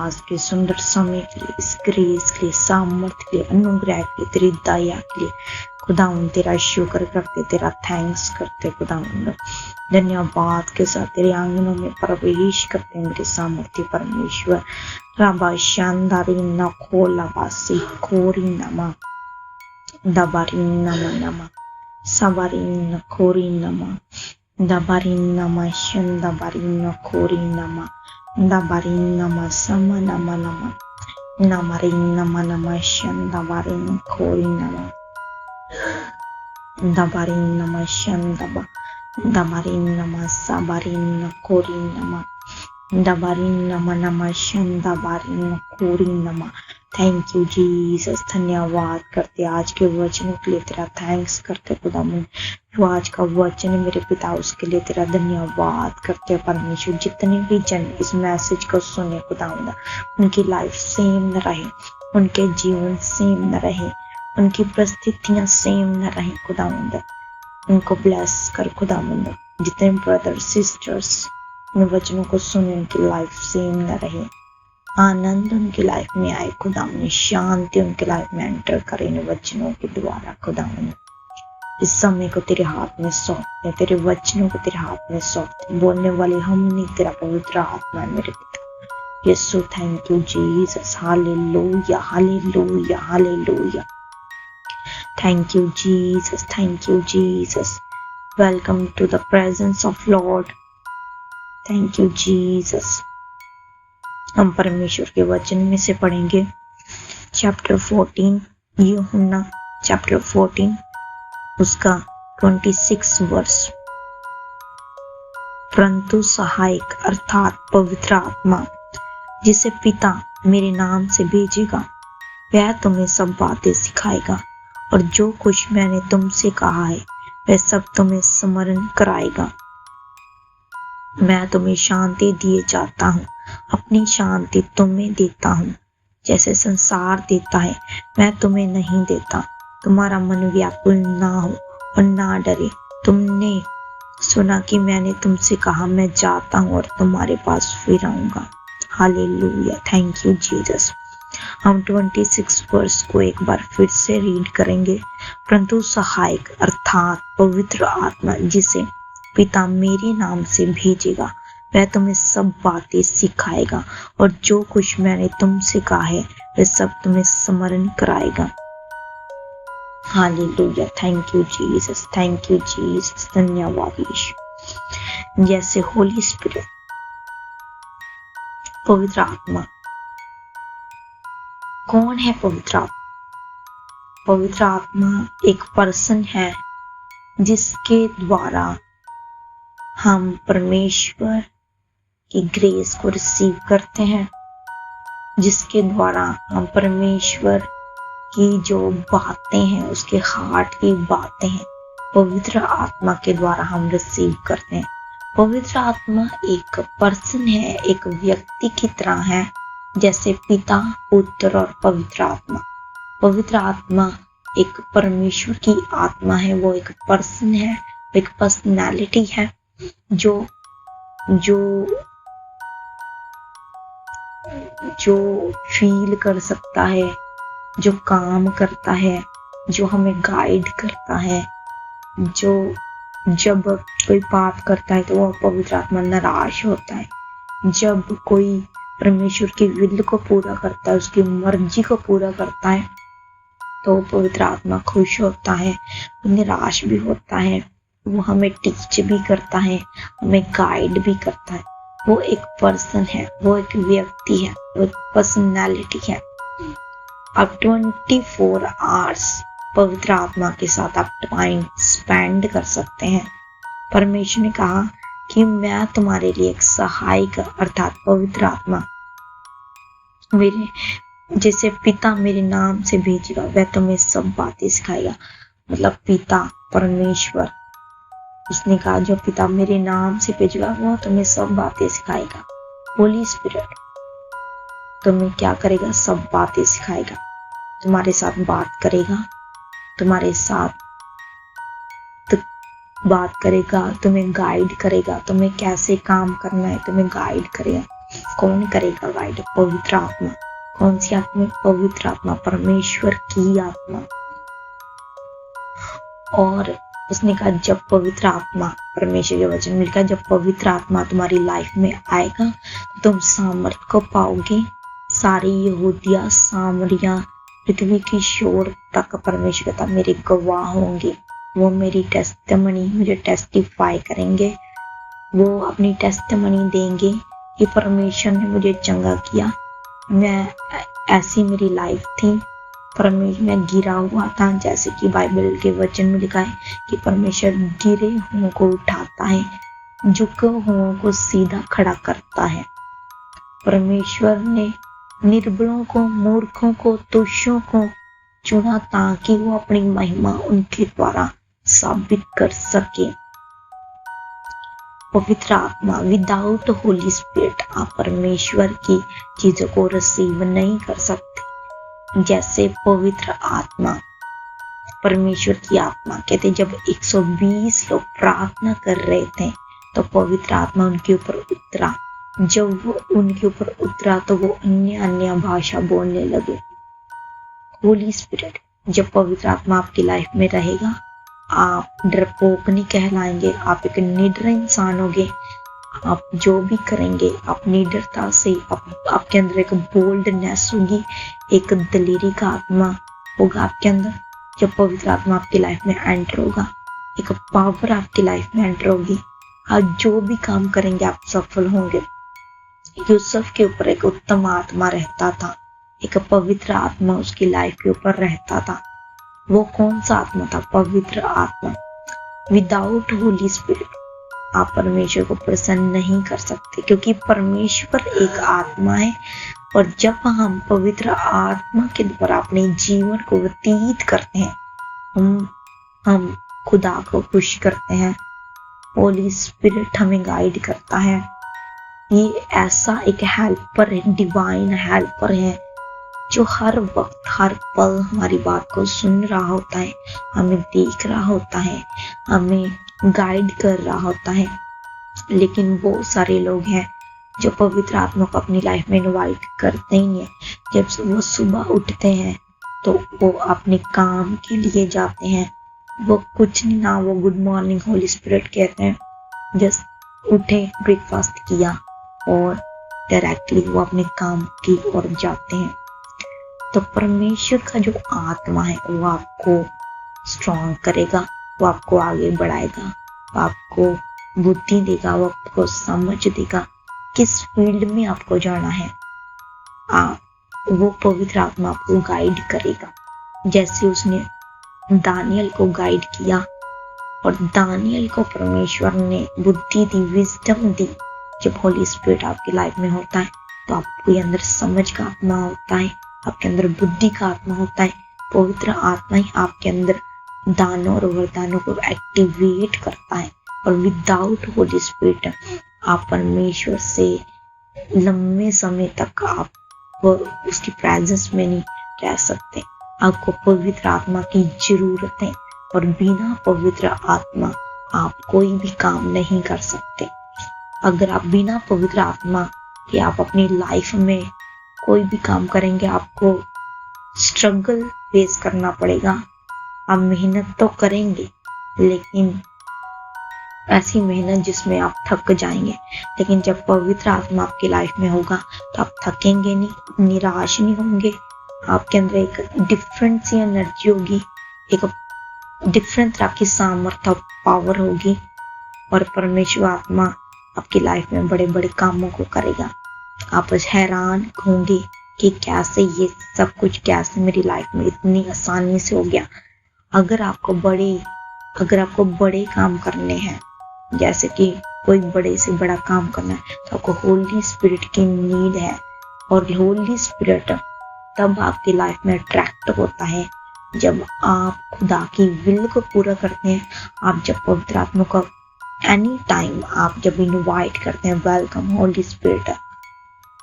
आज के सुंदर समय के लिए, इस ग्रेस के लिए, सामर्थ्य के लिए, अनुग्रह के लिए, तेरी दया के लिए खुदावंद तेरा शुक्र करते, तेरा थैंक्स करते खुदावंद। धन्यवाद के साथ तेरे आंगनों में प्रवेश करते मेरे सामर्थ्य परमेश्वर। राबा शानदारी न खोला बासी खोरी नमा दबारी नमा नमा सबारी न खोरी नमा दबारी नमा शन दबारी न खोरी नमा दबारी नमा समा नमा नमा नमरी नमा नमा शन दबारी न खोरी नमा दबारी नमा शन दबा दबारी नमा सबारी न खोरी नमा दबारी नमा नमा शन दबारी न खोरी नमा। Thank you Jesus. धन्यवाद करते आज के वचन के लिए तेरा थैंक्स करते खुदावंद। जो आज का वचन है मेरे पिता उसके लिए तेरा धन्यवाद करते परमेश्वर। जितने भी जन इस मैसेज को सुने खुदावंद उनकी लाइफ सेम न रहे, उनके जीवन सेम न रहे, उनकी परिस्थितियां सेम न रहे खुदावंद। उनको ब्लेस कर खुदावंद। जितने ब्रदर सिस्टर्स इन वचनों को सुने उनकी लाइफ सेम न रहे, आनंद उनकी लाइफ में आए खुदावंद। शांति उनकी लाइफ में एंटर करे इन वचनों के द्वारा खुदावंद। इस समय को तेरे हाथ में सौंपते, तेरे वचनों को तेरे हाथ में सौंपते। बोलने वाले हम नहीं, तेरा पवित्र आत्मा है मेरे पिता Yeshu. Thank you Jesus. Hallelujah hallelujah hallelujah. Thank you Jesus, thank you Jesus. Welcome to the presence of lord. Thank you Jesus. हम परमेश्वर के वचन में से पढ़ेंगे चैप्टर 14 यूहन्ना चैप्टर 14 उसका 26 वर्ष। परंतु सहायक अर्थात पवित्र आत्मा जिसे पिता मेरे नाम से भेजेगा वह तुम्हें सब बातें सिखाएगा और जो कुछ मैंने तुमसे कहा है वह सब तुम्हें स्मरण कराएगा। मैं तुम्हें शांति दिए जाता हूँ, अपनी शांति तुम्हें देता हूँ। जैसे संसार देता है मैं तुम्हें नहीं देता। तुम्हारा मन व्याकुल ना हो और ना डरे। तुमने सुना कि मैंने तुमसे कहा मैं जाता हूँ और तुम्हारे पास फिर आऊंगा। हालेलुया। Thank you Jesus. हम 26 वर्ष को एक बार फिर से रीड करेंगे। परंतु सहायक अर्थात पवित्र आत्मा जिसे पिता मेरे नाम से भेजेगा वह तुम्हें सब बातें सिखाएगा और जो कुछ मैंने तुमसे कहा है वह सब तुम्हें स्मरण कराएगा। Hallelujah. Thank you Jesus, thank you Jesus. धन्यवाद यीशु। जैसे होली स्पिरिट पवित्र आत्मा। कौन है पवित्र आत्मा? पवित्र आत्मा एक पर्सन है जिसके द्वारा हम परमेश्वर की ग्रेस को रिसीव करते हैं, जिसके द्वारा हम परमेश्वर की जो बातें हैं उसके हार्ट की बातें हैं पवित्र आत्मा के द्वारा हम रिसीव करते हैं। पवित्र आत्मा एक पर्सन है, एक व्यक्ति की तरह है जैसे पिता पुत्र और पवित्र आत्मा। पवित्र आत्मा एक परमेश्वर की आत्मा है, वो एक पर्सन है, एक पर्सनैलिटी है जो जो जो फील कर सकता है, जो काम करता है, जो हमें गाइड करता है, जो जब कोई बात करता है तो वह पवित्र आत्मा नाराज होता है। जब कोई परमेश्वर की विल को पूरा करता है, उसकी मर्जी को पूरा करता है तो पवित्र आत्मा खुश होता है, निराश भी होता है। वो हमें टीच भी करता है, हमें गाइड भी करता है। वो एक पर्सन है, वो एक व्यक्ति है, वो एक पर्सनैलिटी है। आप 24 आवर्स पवित्र आत्मा के साथ आप टाइम स्पेंड कर सकते हैं। परमेश्वर ने कहा कि मैं तुम्हारे लिए एक सहायक अर्थात पवित्र आत्मा मेरे जैसे पिता मेरे नाम से भेजेगा वह तुम्हें सब बातें सिखाएगा। मतलब पिता परमेश्वर, उसने कहा जो पिता मेरे नाम से भेजेगा वो तुम्हें सब बातें सिखाएगा। होली स्पिरिट तुम्हें क्या करेगा? सब बातें सिखाएगा, तुम्हारे साथ बात करेगा, तुम्हारे साथ बात करेगा, तुम्हें गाइड करेगा, तुम्हें कैसे काम करना है तुम्हें गाइड करेगा। कौन करेगा गाइड? पवित्र आत्मा। कौन सी आत्मा? पवित्र आत्मा, परमेश्वर की आत्मा। और उसने कहा जब पवित्र आत्मा, परमेश्वर के वचन में लिखा, जब पवित्र आत्मा तुम्हारी लाइफ में आएगा तो तुम सामर्थ को पाओगे। सारी यहूदिया, सामरिया, पृथ्वी की शोर तक परमेश्वर कहता मेरे गवाह होंगे। वो मेरी टेस्टिमनी, मुझे टेस्टिफाई करेंगे। वो अपनी टेस्टिमनी देंगे कि परमेश्वर ने मुझे चंगा किया। मैं ऐसी मेरी लाइफ थी, परमेश्वर में गिरा हुआ था, जैसे कि बाइबल के वचन में लिखा है कि परमेश्वर गिरे हुओं को उठाता है, झुके हुओं को सीधा खड़ा करता है। परमेश्वर ने निर्बलों को, मूर्खों को, तुच्छों को चुना ताकि वो अपनी महिमा उनके द्वारा साबित कर सके। पवित्र आत्मा, विदाउट होली स्पिरिट आप परमेश्वर की चीजों को रिसीव नहीं कर सकते। जैसे पवित्र आत्मा, परमेश्वर की आत्मा, कहते जब 120 लोग प्रार्थना कर रहे थे तो पवित्र आत्मा उनके ऊपर उतरा। जब वो उनके ऊपर उतरा तो वो अन्य अन्य भाषा बोलने लगे। होली स्पिरिट, जब पवित्र आत्मा आपकी लाइफ में रहेगा, आप डरपोक नहीं कहलाएंगे, आप एक निडर इंसान होगे। आप जो भी करेंगे आप निडरता से, आपके अंदर एक बोल्डनेस होगी, एक दलेरी का आत्मा होगा आपके अंदर। जब पवित्र आत्मा आपकी लाइफ में एंटर होगा, एक पावर आपकी लाइफ में एंटर होगी। आप जो भी काम करेंगे आप सफल होंगे। यूसुफ के ऊपर एक उत्तम आत्मा रहता था, एक पवित्र आत्मा उसकी लाइफ के ऊपर रहता था। वो कौन सा आत्मा था? पवित्र आत्मा। विदाउट होली स्पिरिट आप परमेश्वर को प्रसन्न नहीं कर सकते, क्योंकि परमेश्वर एक आत्मा है। और जब हम पवित्र आत्मा के द्वारा अपने जीवन को व्यतीत करते हैं, हम खुदा को खुश करते हैं। होली स्पिरिट हमें गाइड करता है। ये ऐसा एक हेल्पर है, डिवाइन हेल्पर है, जो हर वक्त हर पल हमारी बात को सुन रहा होता है, हमें देख रहा होता है, हमें गाइड कर रहा होता है। लेकिन वो सारे लोग हैं जो पवित्र आत्मा को अपनी लाइफ में इनवाइट करते ही नहीं। जब वो सुबह उठते हैं तो वो अपने काम के लिए जाते हैं, वो कुछ नहीं ना, वो गुड मॉर्निंग होली स्पिरिट कहते हैं, जस्ट उठे, ब्रेकफास्ट किया और डायरेक्टली वो अपने काम की ओर जाते हैं। तो परमेश्वर का जो आत्मा है वो आपको स्ट्रॉन्ग करेगा, वो आपको आगे बढ़ाएगा, वो आपको बुद्धि देगा, वो आपको समझ देगा किस फील्ड में आपको जाना है। वो पवित्र आत्मा आपको गाइड करेगा, जैसे उसने दानियल को गाइड किया और दानियल को परमेश्वर ने बुद्धि दी, विजडम दी। जब होली स्पिरिट आपकी लाइफ में होता है तो आपके अंदर समझ का आत्मा होता है, आपके अंदर बुद्धि का आत्मा होता है। पवित्र आत्मा ही आपके अंदर दानों और वरदानों को एक्टिवेट करता है। और विदाउट होली स्पिरिट आप परमेश्वर से लंबे समय तक आप उसकी प्रेजेंस में नहीं रह सकते। आपको पवित्र आत्मा की जरूरत है और बिना पवित्र आत्मा आप कोई भी काम नहीं कर सकते। अगर आप बिना पवित्र आत्मा के आप अपनी लाइफ में कोई भी काम करेंगे, आपको स्ट्रगल फेस करना पड़ेगा। आप मेहनत तो करेंगे, लेकिन ऐसी मेहनत जिसमें आप थक जाएंगे। लेकिन जब पवित्र आत्मा आपकी लाइफ में होगा तो आप थकेंगे नहीं, निराश नहीं होंगे। आपके अंदर एक डिफरेंट सी एनर्जी होगी, एक डिफरेंट तरह की सामर्थ्य, पावर होगी और परमेश्वर आत्मा आपकी लाइफ में बड़े बड़े कामों को करेगा। आप हैरान होंगे कि कैसे ये सब कुछ कैसे मेरी लाइफ में इतनी आसानी से हो गया। अगर आपको बड़े काम करने हैं, जैसे कि कोई बड़े से बड़ा काम करना है, तो आपको होली स्पिरिट की नीड है। और होली स्पिरिट तब आपकी लाइफ में अट्रैक्ट होता है जब आप खुदा की विल को पूरा करते हैं। आप जब पवित्र आत्मा को एनी टाइम आप जब इनवाइट करते हैं, वेलकम होली स्पिरिट,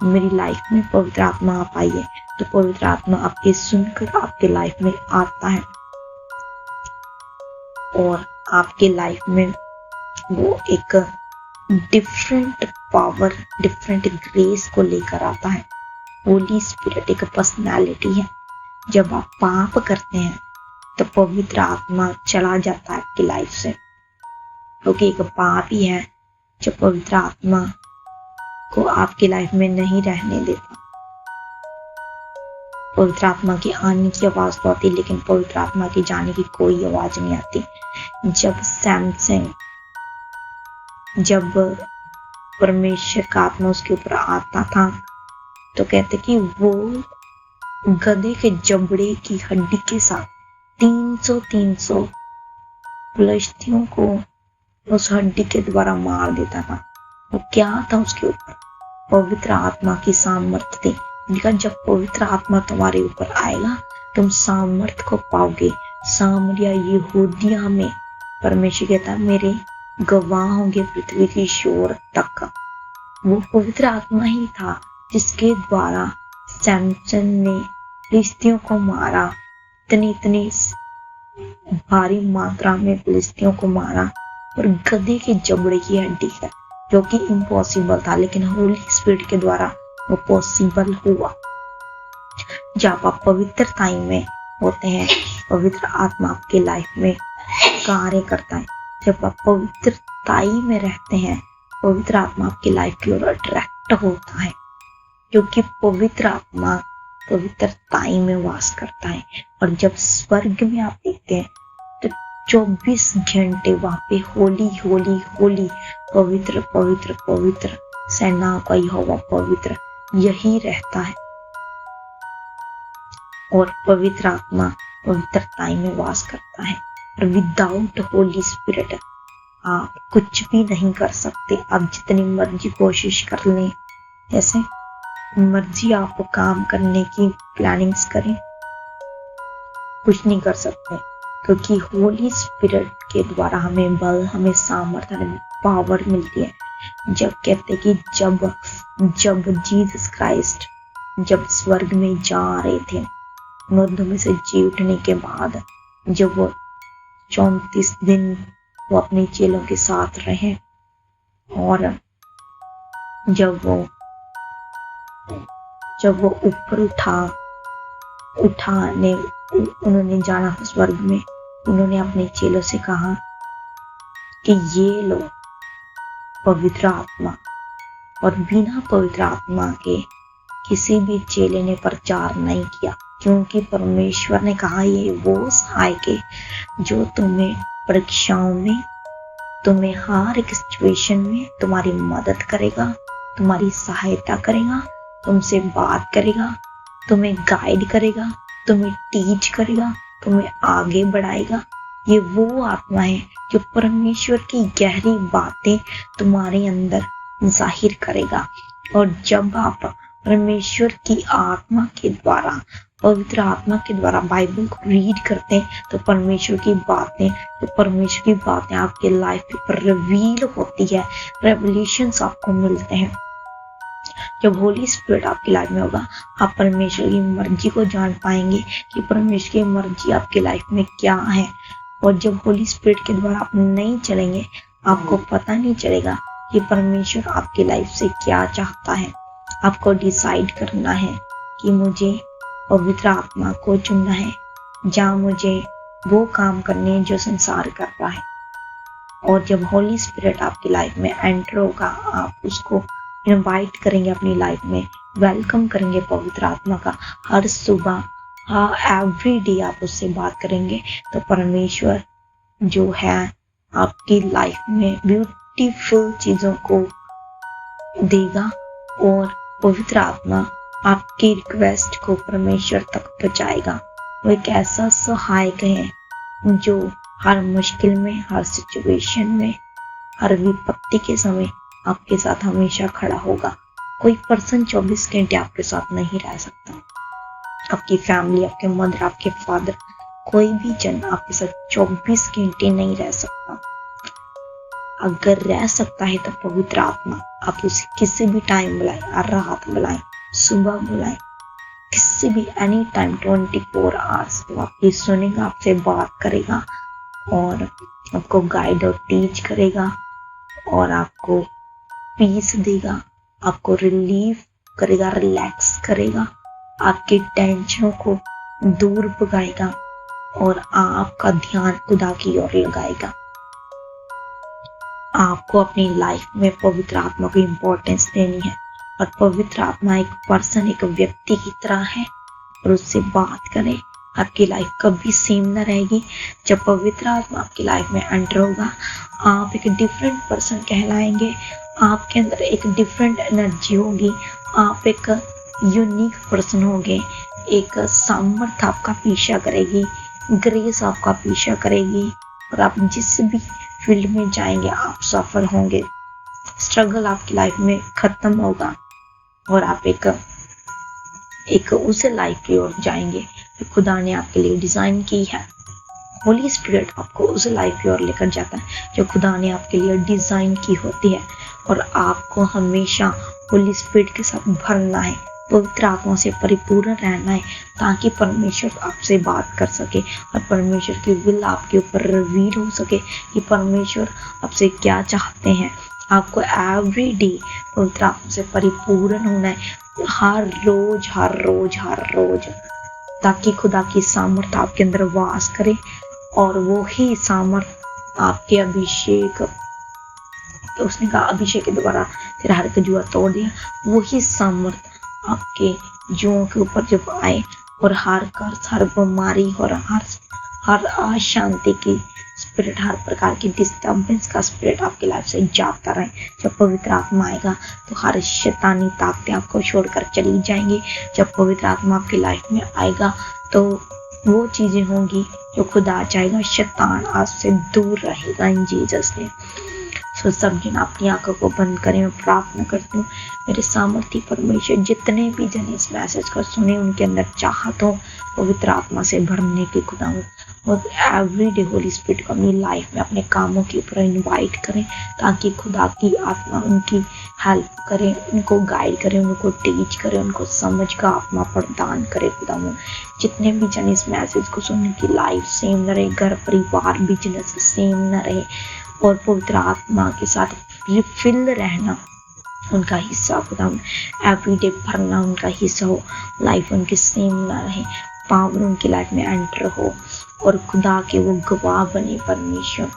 मेरी लाइफ में पवित्र आत्मा आप आइए, तो पवित्र आत्मा आपके सुनकर आपके लाइफ में आता है और आपके लाइफ में वो एक डिफरेंट पावर, डिफरेंट ग्रेस को लेकर आता है। होली स्पिरिट एक पर्सनालिटी है। जब आप पाप करते हैं तो पवित्र आत्मा चला जाता है आपकी लाइफ से, क्योंकि एक पाप ही है जो पवित्र आत्मा को आपकी लाइफ में नहीं रहने देता। पवित्र आत्मा की आने की आवाज तो आती, लेकिन पवित्र आत्मा की जाने की कोई आवाज नहीं आती। जब परमेश्वर का आत्मा उसके ऊपर आता था तो कहते कि वो गधे के जबड़े की हड्डी के साथ 300 फिलिस्तीयों को उस हड्डी के द्वारा मार देता था। वो क्या था उसके ऊपर? पवित्र आत्मा की सामर्थ्य थी। देखा, जब पवित्र आत्मा तुम्हारे ऊपर आएगा तुम सामर्थ्य को पाओगे। सामरिया यहूदिया में परमेश्वर कहता मेरे गवाह होंगे पृथ्वी की शोर तक। वो पवित्र आत्मा ही था जिसके द्वारा सैमसन ने फिलिस्तियों को मारा। इतनी भारी मात्रा में फिलिस्तियों को मारा और गधे के जबड़े की हड्डी है, जो कि इम्पॉसिबल था, लेकिन होली स्पिरिट के द्वारा वो पॉसिबल हुआ। जब आप पवित्रताई में होते हैं, पवित्र आत्मा आपके लाइफ में कार्य करता है। जब आप पवित्रताई में रहते हैं, पवित्र आत्मा आपकी लाइफ की ओर अट्रैक्ट होता है, क्योंकि पवित्र आत्मा पवित्रताई में वास करता है। और जब स्वर्ग में आप देखते हैं तो 24 घंटे वहां पे होली होली होली, पवित्र पवित्र पवित्र, सेनाओं का यहोवा पवित्र, यही रहता है। और पवित्र आत्मा पवित्रताई में वास करता है। और विदाउट होली स्पिरिट आप कुछ भी नहीं कर सकते। आप जितनी मर्जी कोशिश कर लें, जैसे मर्जी आपको काम करने की प्लानिंग्स करें, कुछ नहीं कर सकते, क्योंकि होली स्पिरिट के द्वारा हमें बल, हमें सामर्थ्य, हमें पावर मिलती है। जब कहते कि जब जीसस क्राइस्ट जब स्वर्ग में जा रहे थे, मुर्दों में से जी उठने के बाद, जब वो 34 दिन वो अपने चेलों के साथ रहे, और जब वो ऊपर उठाने उन्होंने जाना स्वर्ग में, उन्होंने अपने चेलों से कहा कि ये लो पवित्र आत्मा। और बिना पवित्र आत्मा के किसी भी चेले ने प्रचार नहीं किया, क्योंकि परमेश्वर ने कहा ये वो सहायक है जो तुम्हें परीक्षाओं में, तुम्हें हर एक सिचुएशन में तुम्हारी मदद करेगा, तुम्हारी सहायता करेगा, तुमसे बात करेगा, तुम्हें गाइड करेगा, तुम्हें टीच करेगा, तुम्हें आगे बढ़ाएगा। ये वो आत्मा है जो परमेश्वर की गहरी बातें तुम्हारे अंदर जाहिर करेगा। और जब आप परमेश्वर की आत्मा के द्वारा, पवित्र आत्मा के द्वारा बाइबल को रीड करते हैं, तो परमेश्वर की बातें आपके लाइफ पर रिवील होती है, रेवलेशंस आपको मिलते हैं। जब होली स्पिरिट आपकी लाइफ में होगा, आप परमेश्वर की मर्जी को जान पाएंगे कि परमेश्वर की मर्जी आपकी लाइफ में क्या है। और जब होली स्पिरिट के द्वारा आप नहीं चलेंगे, आपको पता नहीं चलेगा कि परमेश्वर आपकी लाइफ से क्या चाहता है। आपको डिसाइड करना है कि मुझे पवित्र आत्मा को चुनना है, जहाँ मुझे वो काम करने हैं जो संसार कर रहा है। और जब होली स्पिरिट आपकी लाइफ में एंटर होगा, आप उसको इनवाइट करेंगे अपनी लाइफ में, वेलकम करेंगे पवित्र आत्मा का। हर सुबह, एवरी डे आप उससे बात करेंगे, तो परमेश्वर जो है आपकी लाइफ में ब्यूटीफुल चीजों को देगा। और पवित्र आत्मा आपकी रिक्वेस्ट को परमेश्वर तक पहुंचाएगा। वो एक ऐसा सहायक है जो हर मुश्किल में, हर सिचुएशन में, हर विपत्ति के समय आपके साथ हमेशा खड़ा होगा। कोई पर्सन 24 घंटे आपके साथ नहीं रह सकता। आपकी फैमिली, आपके मदर, आपके फादर, कोई भी जन आपके साथ 24 घंटे नहीं रह सकता। अगर रह सकता है तो पवित्र आत्मा। आप उसे किसी भी टाइम बुलाएं, रात बुलाएं, सुबह बुलाएं, किसी भी एनी टाइम 24 आवर्स वो आपकी सुनेगा, आपसे बात करेगा और आपको गाइड और टीच करेगा और आपको पीस देगा, आपको रिलीफ करेगा, रिलैक्स करेगा, आपकी टेंशनों को दूर भगाएगा और आपका ध्यान खुदा की ओर लगाएगा। आपको अपनी लाइफ में पवित्र आत्मा को इम्पोर्टेंस देनी है और पवित्र आत्मा एक पर्सन, एक व्यक्ति की तरह है और उससे बात करें। आपकी लाइफ कभी सेम न रहेगी। जब पवित्र आत्मा आपकी लाइफ में एंटर होगा, आप एक डिफरेंट पर्सन कहलाएंगे। आपके अंदर एक डिफरेंट एनर्जी होगी, आप एक यूनिक पर्सन होंगे। एक सामर्थ आपका पीछा करेगी, ग्रेस आपका पीछा करेगी और आप जिस भी फील्ड में जाएंगे आप सफल होंगे। स्ट्रगल आपकी लाइफ में खत्म होगा और आप एक उस लाइफ की ओर जाएंगे जो खुदा ने आपके लिए डिजाइन की है। होली स्पिरिट आपको उस लाइफ की ओर लेकर जाता है जो खुदा ने आपके लिए डिजाइन की होती है और आपको हमेशा होली स्पिरिट के साथ भरना है, पवित्र आत्मा से परिपूर्ण रहना है ताकि परमेश्वर आपसे बात कर सके और परमेश्वर की विल आपके ऊपर रिवील हो सके कि परमेश्वर आपसे क्या चाहते हैं। आपको एवरी डे पवित्र आत्मा से परिपूर्ण होना है, हर रोज हर रोज हर रोज, ताकि खुदा की सामर्थ आपके अंदर वास करे और वो ही सामर्थ आपके अभिषेक, तो उसने कहा अभिषेक के द्वारा तेरा हर जुआ तोड़ दिया, वही सामर्थ आपके जुओं के ऊपर जब आए और हर कर्ज, हर बीमारी और हर अशांति की स्पिरिट, हर प्रकार की डिस्टर्बेंस का स्पिरिट आपकी लाइफ से जाता रहे। जब पवित्र आत्मा आएगा तो हर शैतानी ताकतें आपको छोड़कर चली जाएंगी। जब पवित्र आत्मा आपकी लाइफ में आएगा तो वो चीजें होंगी जो खुदा चाहेगा, शैतान आपसे दूर रहेगा इन जीसस ने। सो सब जन अपनी आंखों को बंद करें और प्रार्थना करती हूँ, मेरे सामर्थी परमेश्वर जितने भी जन इस मैसेज को सुने उनके अंदर चाहत हो पवित्र आत्मा से भरने की खुदा हूँ और एवरी डे होली स्पिरिट को अपनी लाइफ में अपने कामों के ऊपर इनवाइट करें ताकि खुदा की आत्मा उनकी हेल्प करे, उनको गाइड करे, उनको टीच करे, उनको समझ का आत्मा प्रदान करे। खुदा हूँ जितने भी जन इस मैसेज को सुनने की लाइफ सेम न रहे, घर परिवार बिजनेस सेम न रहे और पवित्र आत्मा के साथ रिफिल रहना उनका हिस्सा, खुदा एवरीडे भरना उनका हिस्सा हो, लाइफ उनकी सेम ना रहे, पावर उनकी लाइफ में एंटर हो और खुदा के वो गवाह बने, परमेश्वर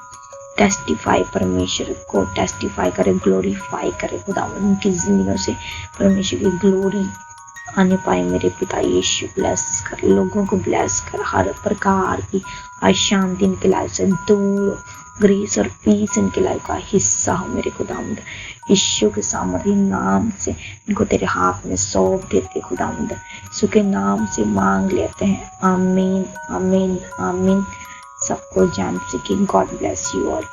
टेस्टिफाई, परमेश्वर को टेस्टिफाई करे, ग्लोरीफाई करे खुदा उनकी जिंदगियों से परमेश्वर की ग्लोरी आने पाए। मेरे पिता यीशु ब्लेस कर, लोगों को ब्लेस कर, हर प्रकार की अशांति इनकी लाइफ से दूर, ग्रेस और पीस इनकी लाइफ का हिस्सा हो। मेरे खुदावंद यीशु के सामर्थ्य नाम से इनको तेरे हाथ में सौंप देते खुदावंद, यीशु के नाम से मांग लेते हैं, आमीन आमीन आमीन। सबको जान सके। God bless you all.